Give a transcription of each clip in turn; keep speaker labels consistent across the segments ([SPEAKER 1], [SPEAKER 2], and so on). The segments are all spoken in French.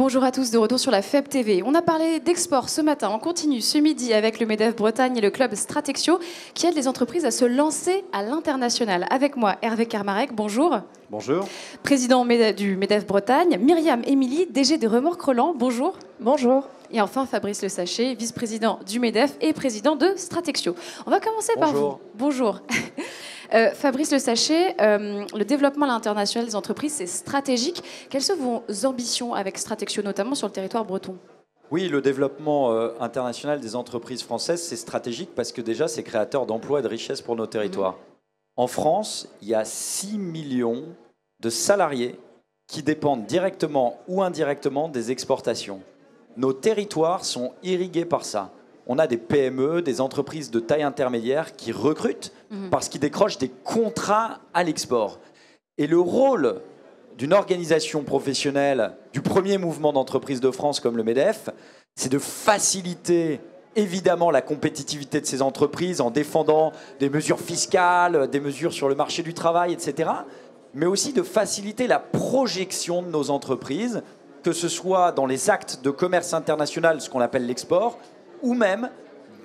[SPEAKER 1] bonjour à tous, de retour sur la FEB TV. On a parlé d'export ce matin, on continue ce midi avec le MEDEF Bretagne et le club Stratexio qui aide les entreprises à se lancer à l'international. Avec moi, Hervé Kermarek, bonjour.
[SPEAKER 2] Bonjour.
[SPEAKER 1] Président du MEDEF Bretagne, Myriam Émilie, DG de Remorques Roland, bonjour.
[SPEAKER 3] Bonjour.
[SPEAKER 1] Et enfin Fabrice Le Sachet, vice-président du MEDEF et président de Stratexio. On va commencer par vous. Bonjour. Fabrice Le Sachet, le développement à l'international des entreprises, c'est stratégique. Quelles sont vos ambitions avec Stratexio, notamment sur le territoire breton ?
[SPEAKER 2] Oui, le développement international des entreprises françaises, c'est stratégique parce que déjà, c'est créateur d'emplois et de richesses pour nos territoires. En France, il y a 6 millions de salariés qui dépendent directement ou indirectement des exportations. Nos territoires sont irrigués par ça. On a des PME, des entreprises de taille intermédiaire qui recrutent parce qu'ils décrochent des contrats à l'export. Et le rôle d'une organisation professionnelle, du premier mouvement d'entreprise de France comme le MEDEF, c'est de faciliter évidemment la compétitivité de ces entreprises en défendant des mesures fiscales, des mesures sur le marché du travail, etc. Mais aussi de faciliter la projection de nos entreprises, que ce soit dans les actes de commerce international, ce qu'on appelle l'export, ou même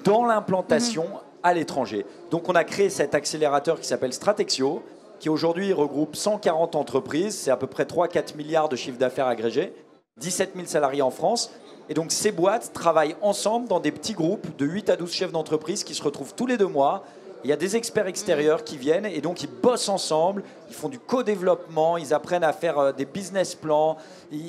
[SPEAKER 2] dans l'implantation à l'étranger. Donc on a créé cet accélérateur qui s'appelle Stratexio, qui aujourd'hui regroupe 140 entreprises, c'est à peu près 3-4 milliards de chiffre d'affaires agrégé, 17 000 salariés en France. Et donc ces boîtes travaillent ensemble dans des petits groupes de 8 à 12 chefs d'entreprise qui se retrouvent tous les 2 mois. Il y a des experts extérieurs qui viennent et donc ils bossent ensemble, ils font du co-développement, ils apprennent à faire des business plans.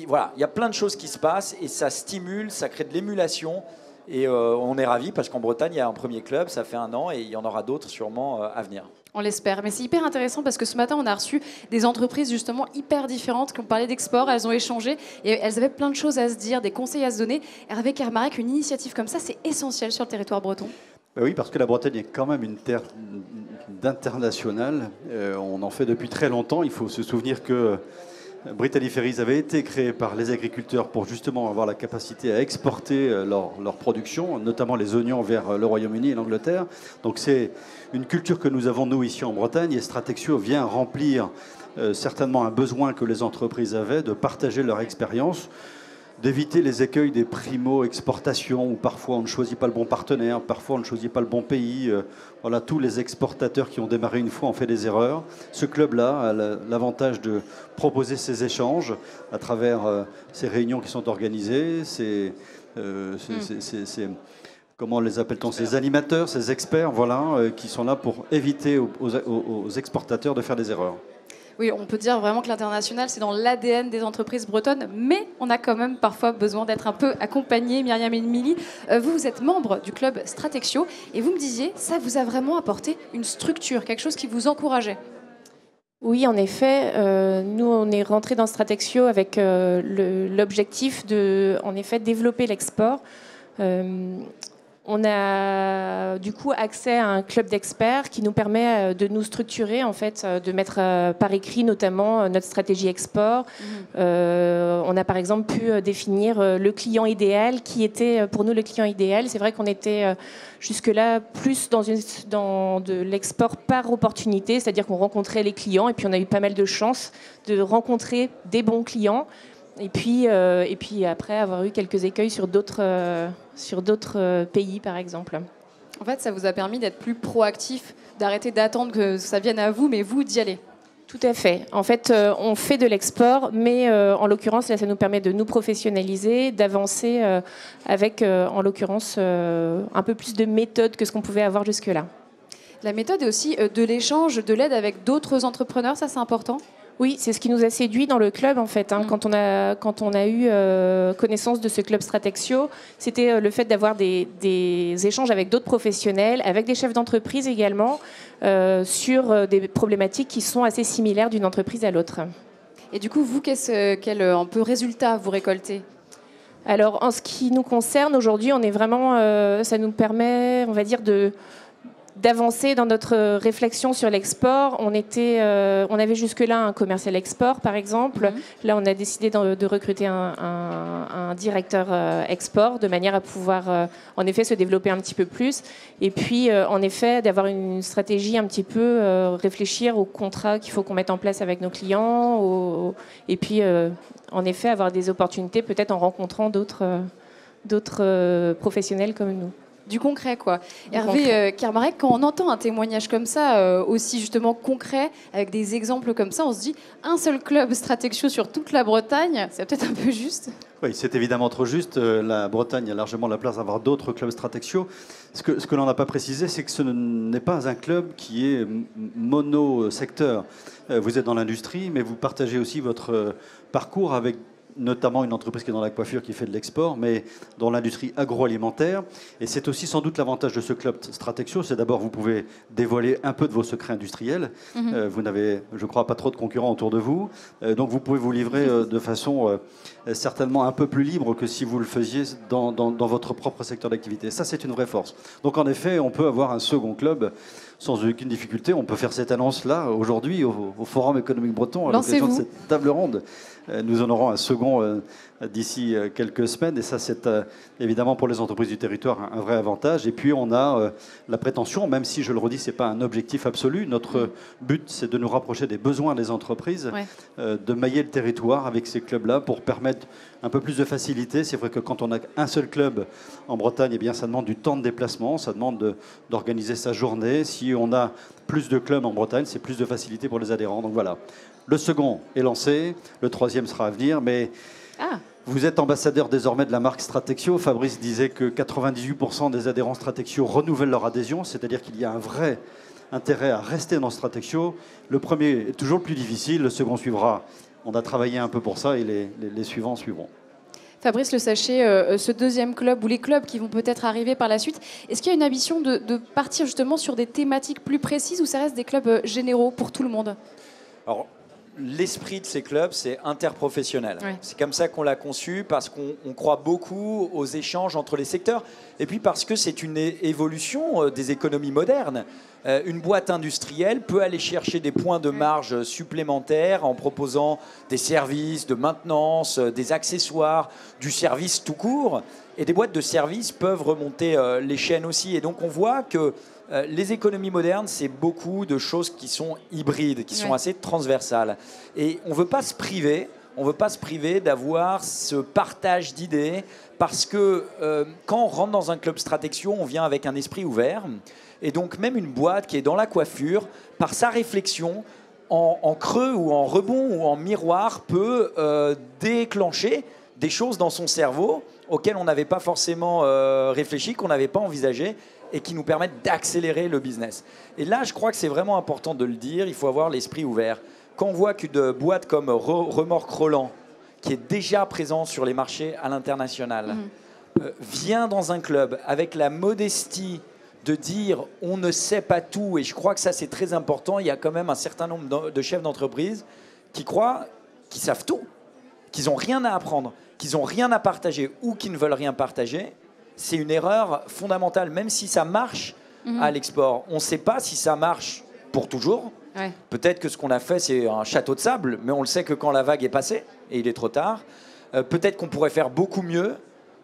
[SPEAKER 2] Voilà, il y a plein de choses qui se passent et ça stimule, ça crée de l'émulation. Et on est ravis parce qu'en Bretagne, il y a un premier club, ça fait 1 an et il y en aura d'autres sûrement à venir.
[SPEAKER 1] On l'espère. Mais c'est hyper intéressant parce que ce matin, on a reçu des entreprises justement hyper différentes qui ont parlé d'export, elles ont échangé et elles avaient plein de choses à se dire, des conseils à se donner. Hervé Kermarek, une initiative comme ça, c'est essentiel sur le territoire breton.
[SPEAKER 4] Oui, parce que la Bretagne est quand même une terre d'international. On en fait depuis très longtemps. Il faut se souvenir que Brittany Ferries avait été créé par les agriculteurs pour justement avoir la capacité à exporter leur production, notamment les oignons vers le Royaume-Uni et l'Angleterre. Donc c'est une culture que nous avons nous ici en Bretagne et Stratexio vient remplir certainement un besoin que les entreprises avaient de partager leur expérience, d'éviter les écueils des primo-exportations où parfois on ne choisit pas le bon partenaire, parfois on ne choisit pas le bon pays. Voilà, tous les exportateurs qui ont démarré une fois ont fait des erreurs. Ce club-là a l'avantage de proposer ces échanges à travers ces réunions qui sont organisées, comment les appelle-t-on, ces animateurs, ces experts, voilà, qui sont là pour éviter aux exportateurs de faire des erreurs.
[SPEAKER 1] Oui, on peut dire vraiment que l'international, c'est dans l'ADN des entreprises bretonnes, mais on a quand même parfois besoin d'être un peu accompagné. Myriam Émilie, vous êtes membre du club Stratexio et vous me disiez, ça vous a vraiment apporté une structure, quelque chose qui vous encourageait.
[SPEAKER 3] Oui, en effet, nous on est rentré dans Stratexio avec l'objectif de, en effet, développer l'export. On a du coup accès à un club d'experts qui nous permet de nous structurer, en fait, de mettre par écrit notamment notre stratégie export. On a par exemple pu définir le client idéal, qui était pour nous le client idéal. C'est vrai qu'on était jusque-là plus dans de l'export par opportunité, c'est-à-dire qu'on rencontrait les clients et puis on a eu pas mal de chance de rencontrer des bons clients. Et puis après avoir eu quelques écueils sur d'autres pays, par exemple.
[SPEAKER 1] En fait, ça vous a permis d'être plus proactif, d'arrêter d'attendre que ça vienne à vous, mais vous d'y aller.
[SPEAKER 3] Tout à fait. En fait, on fait de l'export, mais en l'occurrence, là, ça nous permet de nous professionnaliser, d'avancer avec, en l'occurrence, un peu plus de méthode que ce qu'on pouvait avoir jusque-là.
[SPEAKER 1] La méthode est aussi de l'échange, de l'aide avec d'autres entrepreneurs, ça c'est important ?
[SPEAKER 3] Oui, c'est ce qui nous a séduit dans le club en fait. Quand on a eu connaissance de ce club Stratexio, c'était le fait d'avoir des échanges avec d'autres professionnels, avec des chefs d'entreprise également, sur des problématiques qui sont assez similaires d'une entreprise à l'autre.
[SPEAKER 1] Et du coup, vous, quel un peu résultat vous récoltez ?
[SPEAKER 3] Alors, en ce qui nous concerne aujourd'hui, on est vraiment, ça nous permet, on va dire, d'avancer dans notre réflexion sur l'export. On avait jusque-là un commercial export, par exemple. Là, on a décidé de recruter un directeur export, de manière à pouvoir, en effet, se développer un petit peu plus. Et puis, en effet, d'avoir une stratégie un petit peu, réfléchir aux contrats qu'il faut qu'on mette en place avec nos clients. Et puis, en effet, avoir des opportunités, peut-être en rencontrant d'autres professionnels comme nous.
[SPEAKER 1] Du concret, quoi. Hervé Kermarek, quand on entend un témoignage comme ça, aussi justement concret, avec des exemples comme ça, on se dit un seul club Stratexio sur toute la Bretagne, c'est peut-être un peu juste.
[SPEAKER 4] Oui, c'est évidemment trop juste. La Bretagne a largement la place d'avoir d'autres clubs Stratexio. Ce que l'on n'a pas précisé, c'est que ce n'est pas un club qui est mono-secteur. Vous êtes dans l'industrie, mais vous partagez aussi votre parcours avec notamment une entreprise qui est dans la coiffure, qui fait de l'export, mais dans l'industrie agroalimentaire. Et c'est aussi sans doute l'avantage de ce club Stratexio, c'est d'abord vous pouvez dévoiler un peu de vos secrets industriels. Vous n'avez, je crois, pas trop de concurrents autour de vous. Donc vous pouvez vous livrer de façon certainement un peu plus libre que si vous le faisiez dans votre propre secteur d'activité. Ça, c'est une vraie force. Donc en effet, on peut avoir un second club sans aucune difficulté. On peut faire cette annonce-là aujourd'hui au Forum économique breton à l'occasion de cette table ronde. Nous en aurons un second d'ici quelques semaines et ça c'est évidemment pour les entreprises du territoire un vrai avantage. Et puis on a la prétention, même si je le redis, c'est pas un objectif absolu, notre but c'est de nous rapprocher des besoins des entreprises, de mailler le territoire avec ces clubs-là pour permettre un peu plus de facilité. C'est vrai que quand on a un seul club en Bretagne, eh bien ça demande du temps de déplacement, ça demande d'organiser sa journée. Si on a plus de clubs en Bretagne, c'est plus de facilité pour les adhérents. Donc voilà. Le second est lancé, le troisième sera à venir, mais vous êtes ambassadeur désormais de la marque Stratexio. Fabrice disait que 98% des adhérents Stratexio renouvellent leur adhésion, c'est-à-dire qu'il y a un vrai intérêt à rester dans Stratexio. Le premier est toujours le plus difficile, le second suivra. On a travaillé un peu pour ça et les suivants suivront.
[SPEAKER 1] Fabrice Le Sachet, ce deuxième club ou les clubs qui vont peut-être arriver par la suite, est-ce qu'il y a une ambition de partir justement sur des thématiques plus précises ou ça reste des clubs généraux pour tout le monde ?
[SPEAKER 2] Alors, l'esprit de ces clubs, c'est interprofessionnel. C'est comme ça qu'on l'a conçu, parce qu'on croit beaucoup aux échanges entre les secteurs, et puis parce que c'est une évolution des économies modernes. Une boîte industrielle peut aller chercher des points de marge supplémentaires en proposant des services de maintenance, des accessoires, du service tout court, et des boîtes de services peuvent remonter les chaînes aussi. Et donc on voit que les économies modernes, c'est beaucoup de choses qui sont hybrides, qui sont assez transversales. Et on ne veut pas se priver, d'avoir ce partage d'idées, parce que quand on rentre dans un club Stratexio, on vient avec un esprit ouvert. Et donc même une boîte qui est dans la coiffure, par sa réflexion, en creux ou en rebond ou en miroir, peut déclencher des choses dans son cerveau auxquelles on n'avait pas forcément réfléchi, qu'on n'avait pas envisagé, et qui nous permettent d'accélérer le business. Et là, je crois que c'est vraiment important de le dire, il faut avoir l'esprit ouvert. Quand on voit qu'une boîte comme Remorque Roland, qui est déjà présente sur les marchés à l'international, vient dans un club avec la modestie de dire on ne sait pas tout, et je crois que ça c'est très important, il y a quand même un certain nombre de chefs d'entreprise qui croient qu'ils savent tout, qu'ils n'ont rien à apprendre, qu'ils n'ont rien à partager ou qu'ils ne veulent rien partager. C'est une erreur fondamentale, même si ça marche à l'export. On ne sait pas si ça marche pour toujours. Peut-être que ce qu'on a fait, c'est un château de sable, mais on le sait que quand la vague est passée, et il est trop tard. Peut-être qu'on pourrait faire beaucoup mieux.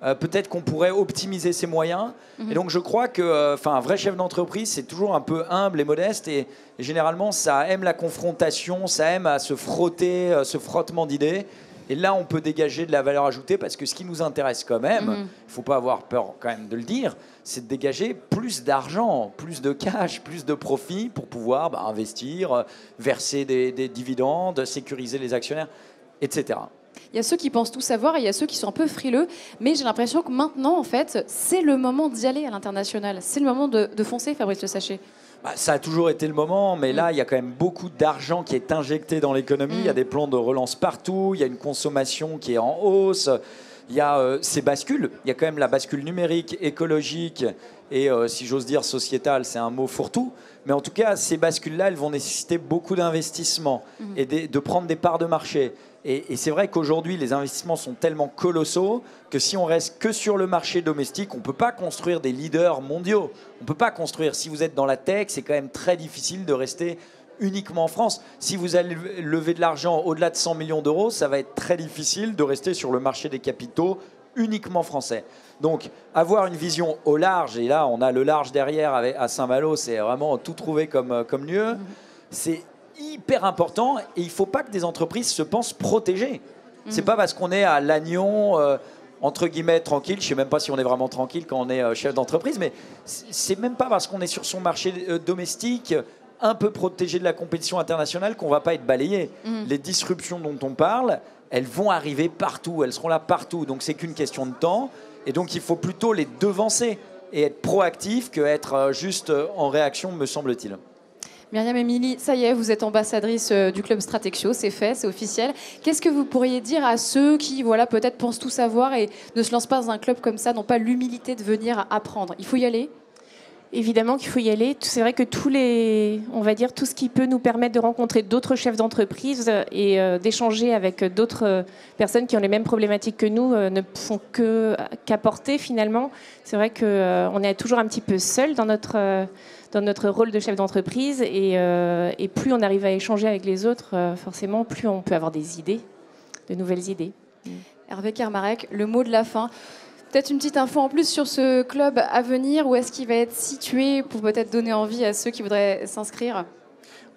[SPEAKER 2] Peut-être qu'on pourrait optimiser ses moyens. Et donc je crois qu'un vrai chef d'entreprise, c'est toujours un peu humble et modeste. Et généralement, ça aime la confrontation, ça aime à se frotter, ce frottement d'idées. Et là, on peut dégager de la valeur ajoutée, parce que ce qui nous intéresse quand même, il ne faut pas avoir peur quand même de le dire, c'est de dégager plus d'argent, plus de cash, plus de profit pour pouvoir investir, verser des dividendes, sécuriser les actionnaires, etc.
[SPEAKER 1] Il y a ceux qui pensent tout savoir et il y a ceux qui sont un peu frileux, mais j'ai l'impression que maintenant, en fait, c'est le moment d'y aller à l'international. C'est le moment de foncer, Fabrice Le Sachet.
[SPEAKER 2] Ça a toujours été le moment, mais là, il y a quand même beaucoup d'argent qui est injecté dans l'économie. Il y a des plans de relance partout, il y a une consommation qui est en hausse, il y a ces bascules. Il y a quand même la bascule numérique, écologique et si j'ose dire sociétales, c'est un mot fourre-tout. Mais en tout cas, ces bascules-là, elles vont nécessiter beaucoup d'investissements et de prendre des parts de marché. Et c'est vrai qu'aujourd'hui, les investissements sont tellement colossaux que si on reste que sur le marché domestique, on ne peut pas construire des leaders mondiaux. On ne peut pas construire. Si vous êtes dans la tech, c'est quand même très difficile de rester uniquement en France. Si vous allez lever de l'argent au-delà de 100 millions d'euros, ça va être très difficile de rester sur le marché des capitaux uniquement français. Donc, avoir une vision au large, et là, on a le large derrière à Saint-Malo, c'est vraiment tout trouvé comme lieu, c'est hyper important et il ne faut pas que des entreprises se pensent protégées. C'est pas parce qu'on est à Lannion, entre guillemets, tranquille, je ne sais même pas si on est vraiment tranquille quand on est chef d'entreprise, mais c'est même pas parce qu'on est sur son marché domestique un peu protégé de la compétition internationale qu'on ne va pas être balayé. Les disruptions dont on parle, elles vont arriver partout, elles seront là partout, donc c'est qu'une question de temps, et donc il faut plutôt les devancer et être proactif qu'être juste en réaction, me semble-t-il.
[SPEAKER 1] Myriam Émilie, ça y est, vous êtes ambassadrice du club Stratexio, c'est fait, c'est officiel. Qu'est-ce que vous pourriez dire à ceux qui, voilà, peut-être pensent tout savoir et ne se lancent pas dans un club comme ça, n'ont pas l'humilité de venir apprendre? Il faut y aller?
[SPEAKER 3] Évidemment qu'il faut y aller. C'est vrai que on va dire tout ce qui peut nous permettre de rencontrer d'autres chefs d'entreprise et d'échanger avec d'autres personnes qui ont les mêmes problématiques que nous ne font qu'apporter finalement. C'est vrai qu'on est toujours un petit peu seul dans notre rôle de chef d'entreprise et plus on arrive à échanger avec les autres, forcément, plus on peut avoir des idées, de nouvelles idées.
[SPEAKER 1] Hervé Kermarek, le mot de la fin. Peut-être une petite info en plus sur ce club à venir, où est-ce qu'il va être situé pour peut-être donner envie à ceux qui voudraient s'inscrire?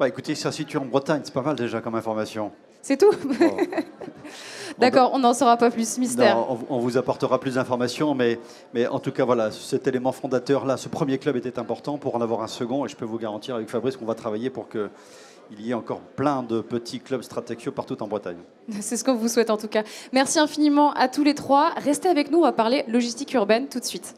[SPEAKER 4] Écoutez, il sera situé en Bretagne, c'est pas mal déjà comme information.
[SPEAKER 1] C'est tout?
[SPEAKER 4] Bon.
[SPEAKER 1] D'accord, on n'en saura pas plus, mystère.
[SPEAKER 4] Non, on vous apportera plus d'informations, mais en tout cas, voilà, cet élément fondateur-là, ce premier club était important pour en avoir un second, et je peux vous garantir avec Fabrice qu'on va travailler pour qu'il y ait encore plein de petits clubs Stratexio partout en Bretagne.
[SPEAKER 1] C'est ce qu'on vous souhaite en tout cas. Merci infiniment à tous les trois. Restez avec nous, on va parler logistique urbaine tout de suite.